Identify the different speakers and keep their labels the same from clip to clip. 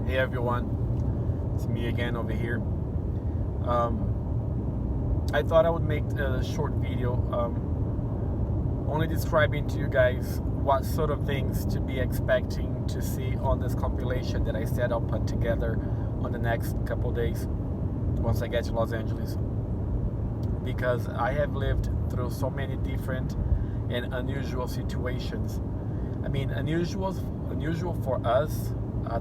Speaker 1: Hey everyone, it's me again over here. I thought I would make a short video only describing to you guys what sort of things to be expecting to see on this compilation that I said I'll put together on the next couple days once I get to Los Angeles. Because I have lived through so many different and unusual situations. I mean, unusual for us,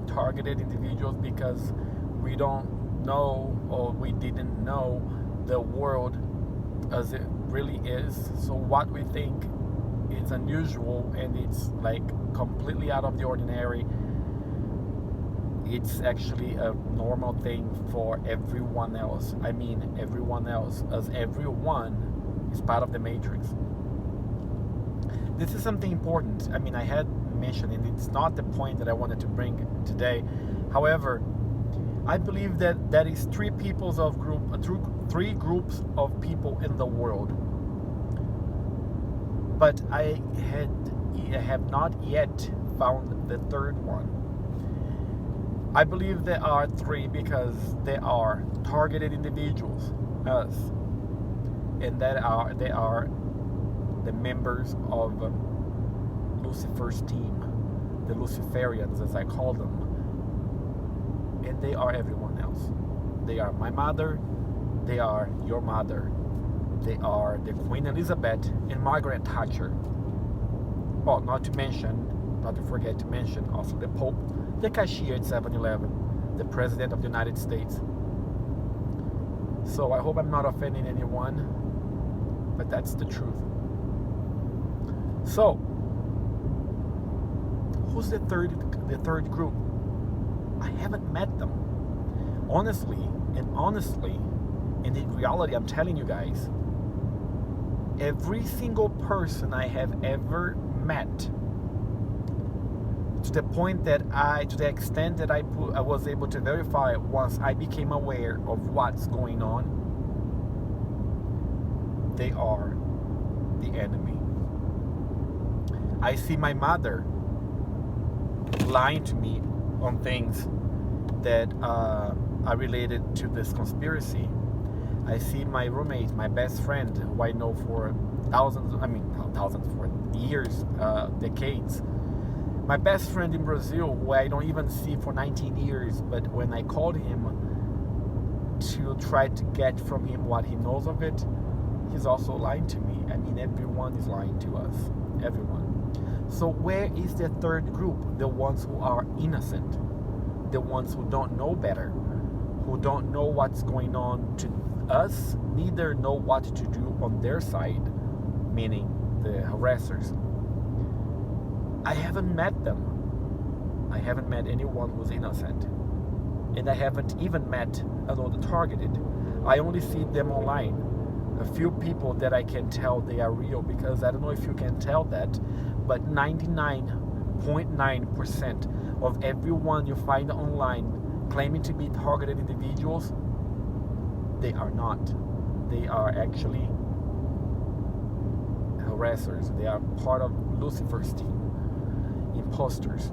Speaker 1: targeted individuals, because we don't know, or we didn't know the world as it really is. So what we think is unusual and it's like completely out of the ordinary, it's actually a normal thing for everyone else. I mean, everyone else, as everyone is part of the matrix. This is something important. I mean, I had mentioned, and it's not the point that I wanted to bring today. However, I believe that there is three groups of people in the world, but I have not yet found the third one. I believe there are three because they are targeted individuals, us, and they are the members of Lucifer's team, the Luciferians, as I call them. And they are everyone else. They are my mother, they are your mother, they are the Queen Elizabeth and Margaret Thatcher. Well, not to forget to mention also the Pope, the cashier at 7-Eleven, the President of the United States. So I hope I'm not offending anyone, but that's the truth. So, who's the third group? I haven't met them. Honestly, and in reality, I'm telling you guys, every single person I have ever met, to the extent that I was able to verify once I became aware of what's going on, they are the enemy. I see my mother lying to me on things that are related to this conspiracy. I see my roommate, my best friend, who I know for for years, decades. My best friend in Brazil, who I don't even see for 19 years, but when I called him to try to get from him what he knows of it, he's also lying to me. I mean, everyone is lying to us. Everyone. So where is the third group? The ones who are innocent, the ones who don't know better, who don't know what's going on to us, neither know what to do on their side, meaning the harassers. I haven't met them. I haven't met anyone who's innocent. And I haven't even met another targeted. I only see them online. A few people that I can tell they are real, because I don't know if you can tell that, but 99.9% of everyone you find online claiming to be targeted individuals, they are not. They are actually harassers. They are part of Lucifer's team, imposters.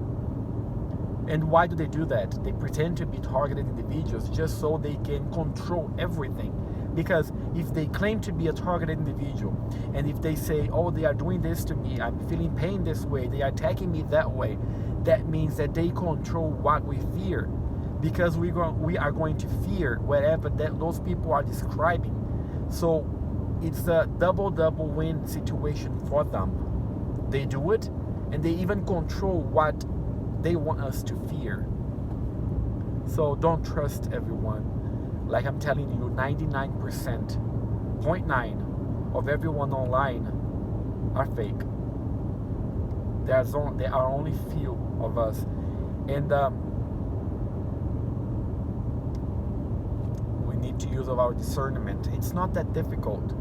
Speaker 1: And why do they do that? They pretend to be targeted individuals just so they can control everything. Because if they claim to be a targeted individual, and if they say, oh, they are doing this to me, I'm feeling pain this way, they are attacking me that way, that means that they control what we fear. Because we are going to fear whatever those people are describing. So it's a double win situation for them. They do it, and they even control what they want us to fear. So don't trust everyone. Like I'm telling you, 99.9% of everyone online are fake. There are only few of us, and we need to use our discernment. It's not that difficult.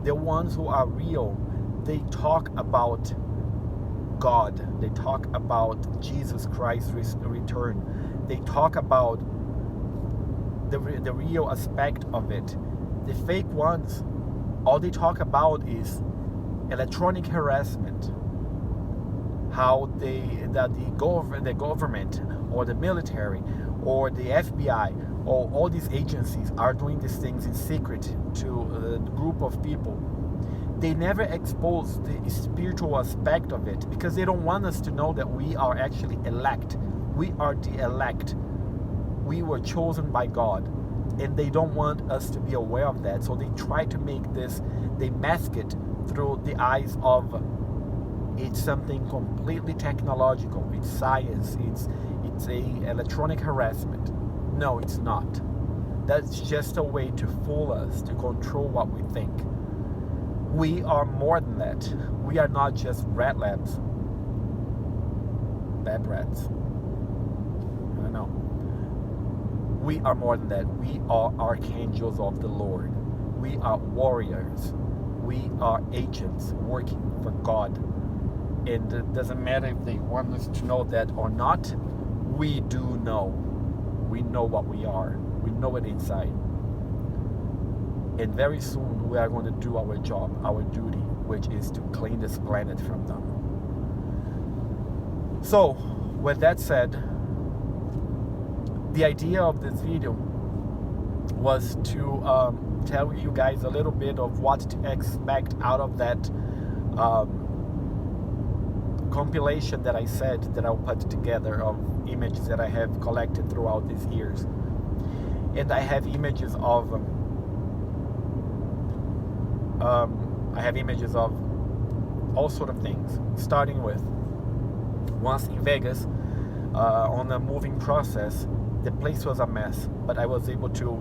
Speaker 1: The ones who are real, they talk about God. They talk about Jesus Christ's return. They talk about the real aspect of it. The fake ones, all they talk about is electronic harassment, how the government or the military or the FBI or all these agencies are doing these things in secret to a group of people. They never expose the spiritual aspect of it because they don't want us to know that we are actually elect. We are the elect. We were chosen by God, and they don't want us to be aware of that. So they try to make this, they mask it through the eyes of it's something completely technological. It's science. It's a electronic harassment. No, it's not. That's just a way to fool us, to control what we think. We are more than that. We are not just rat labs. Lab rats. I know. We are more than that. We are archangels of the Lord. We are warriors. We are agents working for God. And it doesn't matter if they want us to know that or not. We do know. We know what we are. We know it inside. And very soon we are going to do our job, our duty, which is to clean this planet from them. So, with that said, the idea of this video was to tell you guys a little bit of what to expect out of that compilation that I said that I'll put together of images that I have collected throughout these years. And I have images of all sort of things, starting with once in Vegas on a moving process. The place was a mess, but I was able to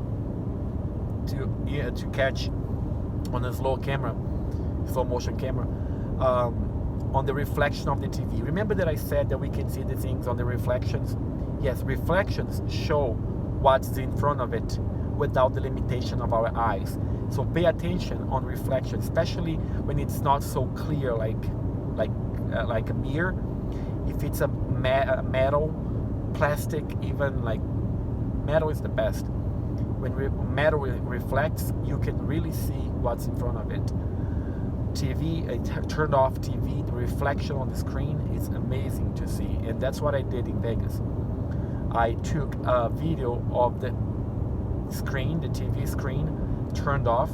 Speaker 1: catch on a slow motion camera, on the reflection of the TV. Remember that I said that we can see the things on the reflections? Yes, reflections show what's in front of it without the limitation of our eyes. So pay attention on reflection, especially when it's not so clear, like a mirror. If it's a metal, plastic, even like metal is the best. When metal reflects, you can really see what's in front of it. TV, a turned off TV, the reflection on the screen is amazing to see, and that's what I did in Vegas. I took a video of the screen, the TV screen, turned off,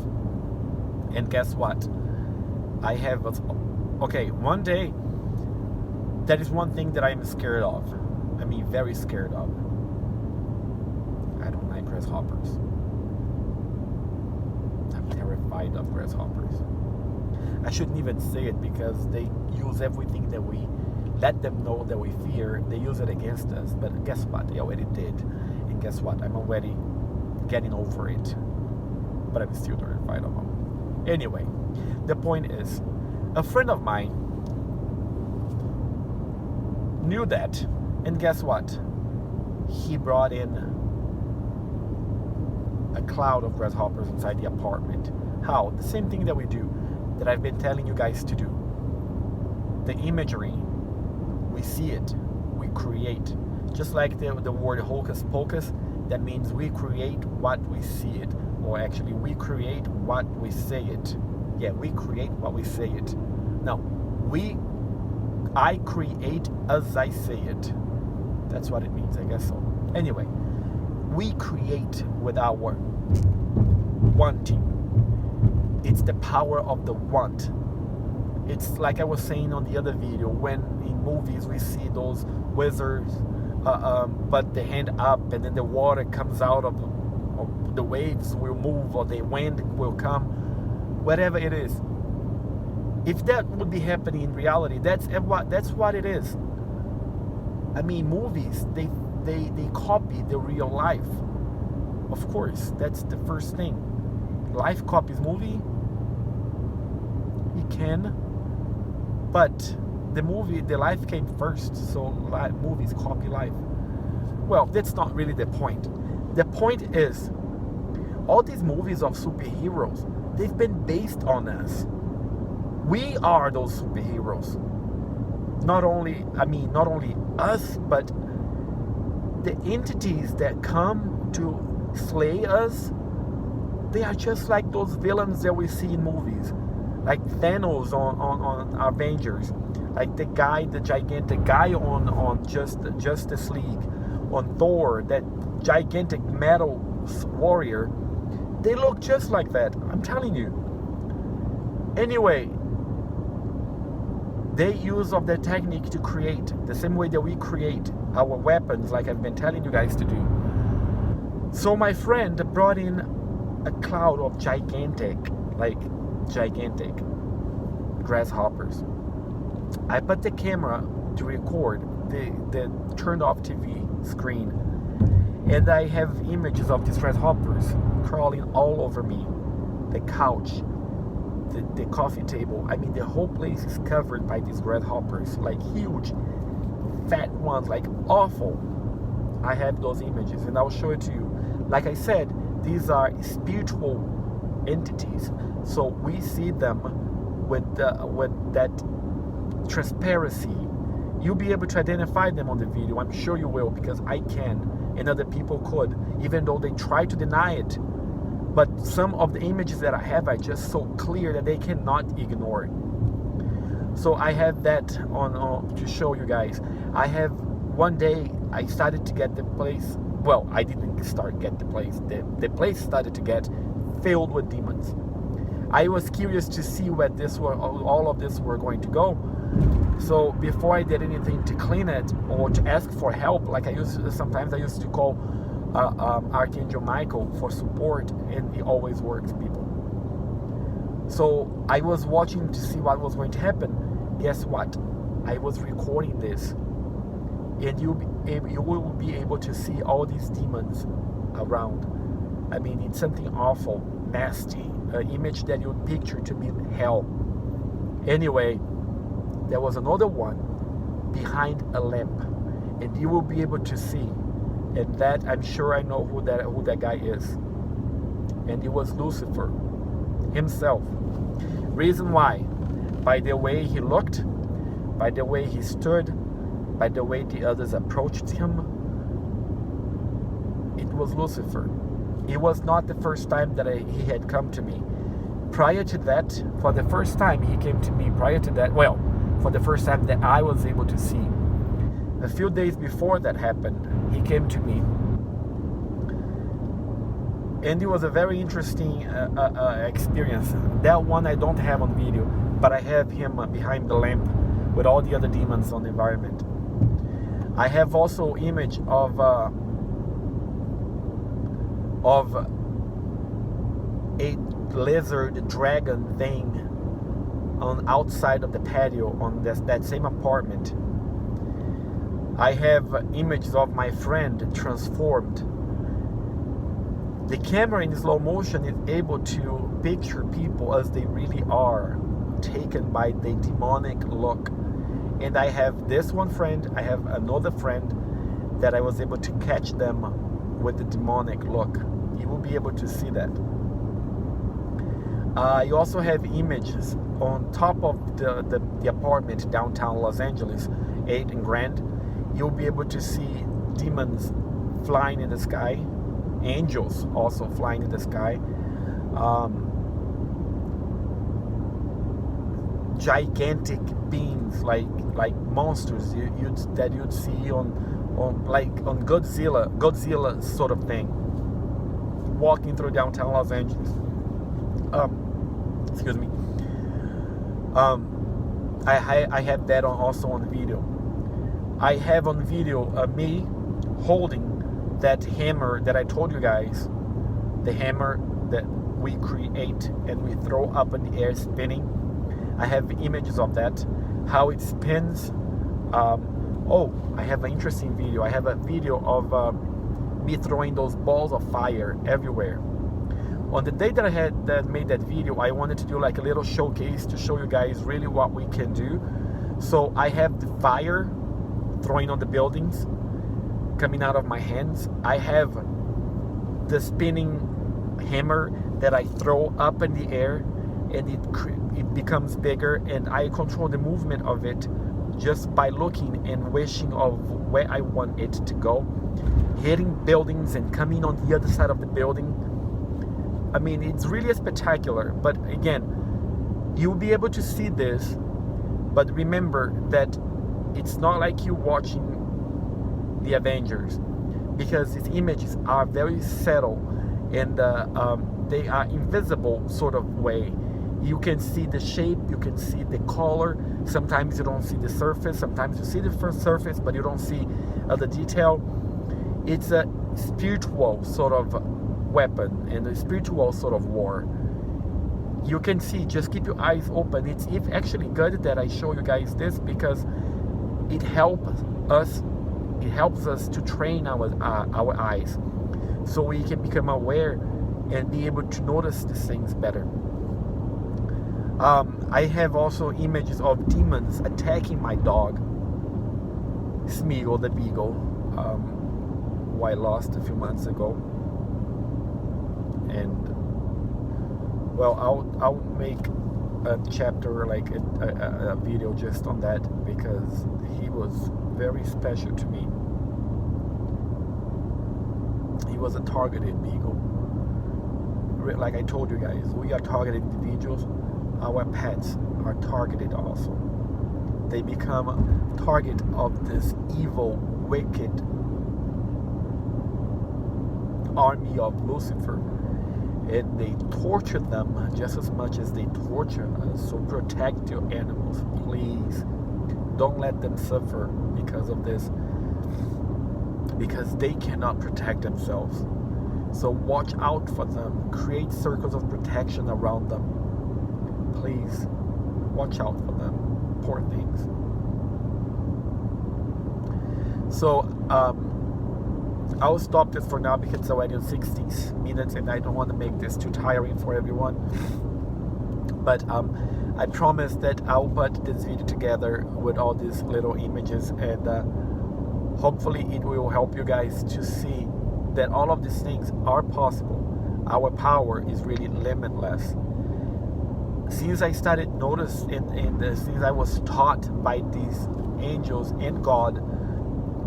Speaker 1: and guess what? I have one day, that is one thing that I'm scared of. I mean, very scared of. I don't like grasshoppers. I'm terrified of grasshoppers. I shouldn't even say it because they use everything that we let them know that we fear. They use it against us. But guess what? They already did. And guess what? I'm already getting over it. But I'm still terrified of them. Anyway, the point is, a friend of mine knew that, and guess what? He brought in a cloud of grasshoppers inside the apartment. How? The same thing that we do, that I've been telling you guys to do. The imagery, we see it, we create. Just like the word hocus pocus, that means we create what we see it. Or actually, we create what we say it. Yeah, we create what we say it. No, I create as I say it. That's what it means, I guess so. Anyway, we create with our wanting. It's the power of the want. It's like I was saying on the other video, when in movies we see those wizards put the hand up and then the water comes out of the waves will move or the wind will come, whatever it is. If that would be happening in reality, that's what it is. I mean, movies, they copy the real life. Of course, that's the first thing. Life copies movie. It can, but the life came first, so movies copy life. Well, that's not really the point. The point is, all these movies of superheroes, they've been based on us. We are those superheroes. Not only us, but the entities that come to slay us, they are just like those villains that we see in movies. like Thanos on Avengers, like the gigantic guy on Justice League, on Thor, that gigantic metal warrior. They look just like that, I'm telling you. Anyway, they use of that technique to create the same way that we create our weapons, like I've been telling you guys to do. So my friend brought in a cloud of gigantic grasshoppers. I put the camera to record the turned off TV screen, and I have images of these grasshoppers crawling all over me, the couch, the coffee table. I mean, the whole place is covered by these grasshoppers, like huge fat ones, like awful. I have those images and I'll show it to you. Like I said, these are spiritual entities, so we see them with that transparency. You'll be able to identify them on the video. I'm sure you will, because I can, and other people could, even though they try to deny it. But some of the images that I have are just so clear that they cannot ignore it. So I have that on to show you guys. I have one day I started to get the place. Well, I didn't start get the place. The place started to get filled with demons. I was curious to see where all of this were going to go. So before I did anything to clean it or to ask for help, like sometimes I used to call Archangel Michael for support, and he always works, people. So I was watching to see what was going to happen. Guess what? I was recording this, and you will be able to see all these demons around. I mean, it's something awful, nasty, an image that you picture to be hell. Anyway, there was another one behind a lamp, and you will be able to see. And that, I'm sure I know who that guy is. And it was Lucifer himself. Reason why? By the way he looked, by the way he stood, by the way the others approached him. It was Lucifer. It was not the first time that he had come to me. Prior to that, for the first time he came to me, for the first time that I was able to see. A few days before that happened, he came to me. And it was a very interesting experience. That one I don't have on video, but I have him behind the lamp with all the other demons on the environment. I have also image of a lizard dragon thing on outside of the patio on that same apartment. I have images of my friend transformed. The camera in slow motion is able to picture people as they really are, taken by the demonic look. And I have this one friend, I have another friend that I was able to catch them with the demonic look. You will be able to see that. You also have images on top of the apartment downtown Los Angeles, 8th and Grand. You'll be able to see demons flying in the sky, angels also flying in the sky, gigantic beings like monsters that you'd see on Godzilla sort of thing, walking through downtown Los Angeles. Excuse me. I have that also on video. I have on video me holding that hammer that I told you guys, the hammer that we create and we throw up in the air spinning. I have images of that, how it spins. I have an interesting video. I have a video of me throwing those balls of fire everywhere. On the day that I made that video, I wanted to do like a little showcase to show you guys really what we can do. So I have the fire throwing on the buildings coming out of my hands. I have the spinning hammer that I throw up in the air, and it becomes bigger, and I control the movement of it just by looking and wishing of where I want it to go, hitting buildings and coming on the other side of the building. I mean, it's really spectacular. But again, You'll be able to see this, but remember that it's not like you watching the Avengers, because these images are very subtle, and they are invisible sort of way. You can see the shape, you can see the color. Sometimes you don't see the surface, sometimes you see the first surface, but you don't see the detail. It's a spiritual sort of weapon and a spiritual sort of war. You can see, just keep your eyes open. It's actually good that I show you guys this, because it helps us to train our eyes, so we can become aware and be able to notice these things better. I have also images of demons attacking my dog, Smeagol the Beagle, who I lost a few months ago. And well, I'll make a chapter, like a video just on that, because he was very special to me. He was a targeted beagle. Like I told you guys, we are targeted individuals. Our pets are targeted also. They become a target of this evil, wicked army of Lucifer, and they torture them just as much as they torture us. So protect your animals, please. Don't let them suffer because of this, because they cannot protect themselves. So watch out for them. Create circles of protection around them. Please watch out for them. Poor things. So I'll stop this for now, because it's already on 60 minutes and I don't want to make this too tiring for everyone. But I promise that I'll put this video together with all these little images, and hopefully it will help you guys to see that all of these things are possible. Our power is really limitless. Since I started noticing, since I was taught by these angels and God,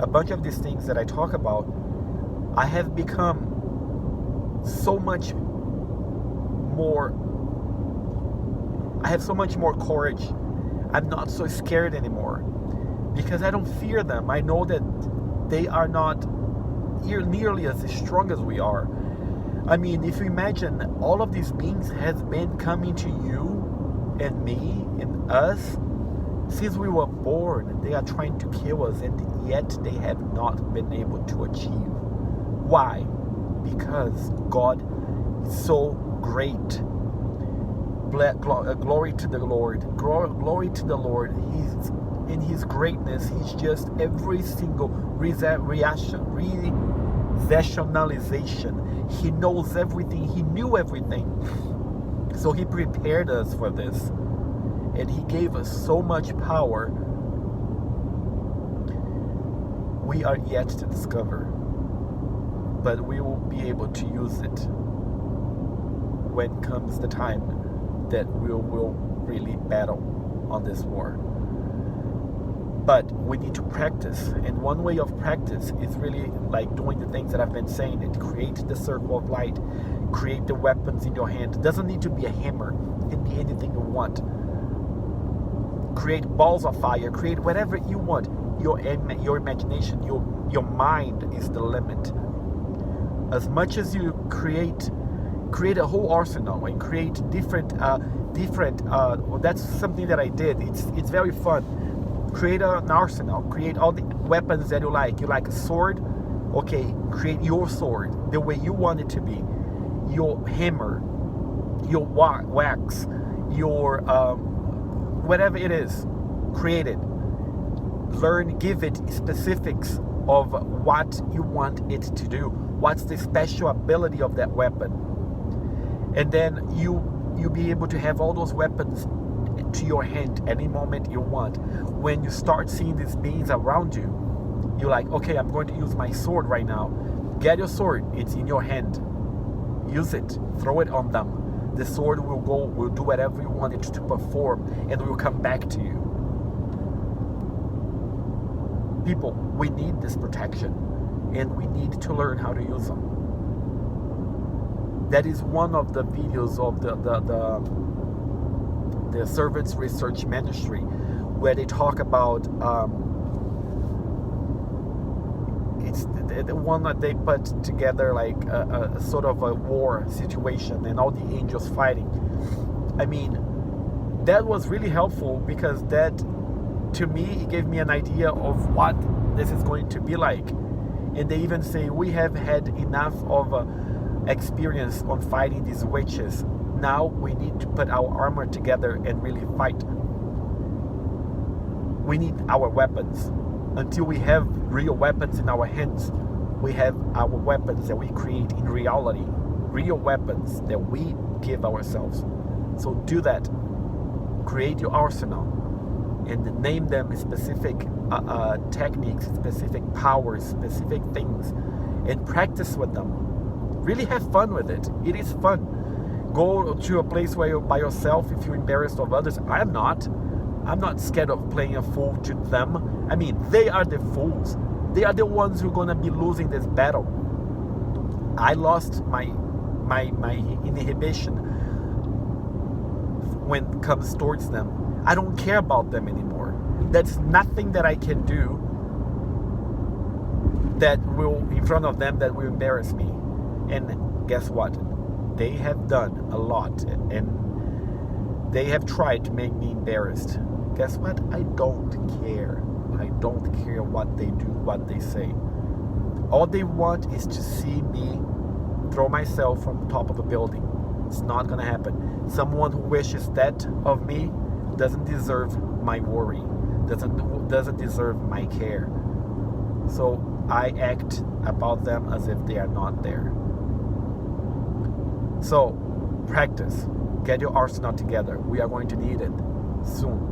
Speaker 1: a bunch of these things that I talk about, I have become so much more, I have so much more courage. I'm not so scared anymore, because I don't fear them. I know that they are not nearly as strong as we are. I mean, if you imagine, all of these beings has been coming to you and me and us since we were born. They are trying to kill us, and yet they have not been able to achieve. Why? Because God is so great. Glory to the Lord. Glory to the Lord. He's in His greatness. He's just every single rationalization. He knows everything. He knew everything. So He prepared us for this, and He gave us so much power. We are yet to discover, but we will be able to use it when comes the time that we will really battle on this war. But we need to practice, and one way of practice is really like doing the things that I've been saying. It create the circle of light, create the weapons in your hand. It doesn't need to be a hammer. It can be anything you want. Create balls of fire. Create whatever you want. Your imagination, your mind is the limit. As much as you create a whole arsenal and create different. Well, that's something that I did. It's very fun. Create an arsenal. Create all the weapons that you like. You like a sword? Okay, create your sword the way you want it to be. Your hammer, your wax, your whatever it is, create it. Learn, give it specifics of what you want it to do. What's the special ability of that weapon? And then you'll be able to have all those weapons to your hand any moment you want. When you start seeing these beings around you, you're like, okay, I'm going to use my sword right now. Get your sword. It's in your hand. Use it. Throw it on them. The sword will do whatever you want it to perform, and will come back to you. People, we need this protection, and we need to learn how to use them. That is one of the videos of the Servants Research Ministry, where they talk about it's the one that they put together like a sort of a war situation and all the angels fighting. I mean, that was really helpful, because that, to me, it gave me an idea of what this is going to be like. And they even say, we have had enough of experience on fighting these witches. Now we need to put our armor together and really fight. We need our weapons. Until we have real weapons in our hands, we have our weapons that we create in reality. Real weapons that we give ourselves. So do that. Create your arsenal and name them specific techniques, specific powers, specific things, and practice with them. Really have fun with it. It is fun. Go to a place where you're by yourself if you're embarrassed of others. I'm not scared of playing a fool to them. I mean, they are the fools. They are the ones who are going to be losing this battle. I lost my inhibition when it comes towards them. I don't care about them anymore. There's nothing that I can do that will, in front of them, that will embarrass me. And guess what? They have done a lot, and they have tried to make me embarrassed. Guess what? I don't care. I don't care what they do, what they say. All they want is to see me throw myself from the top of a building. It's not going to happen. Someone who wishes that of me doesn't deserve my worry, doesn't deserve my care. So I act about them as if they are not there. So practice. Get your arsenal together. We are going to need it soon.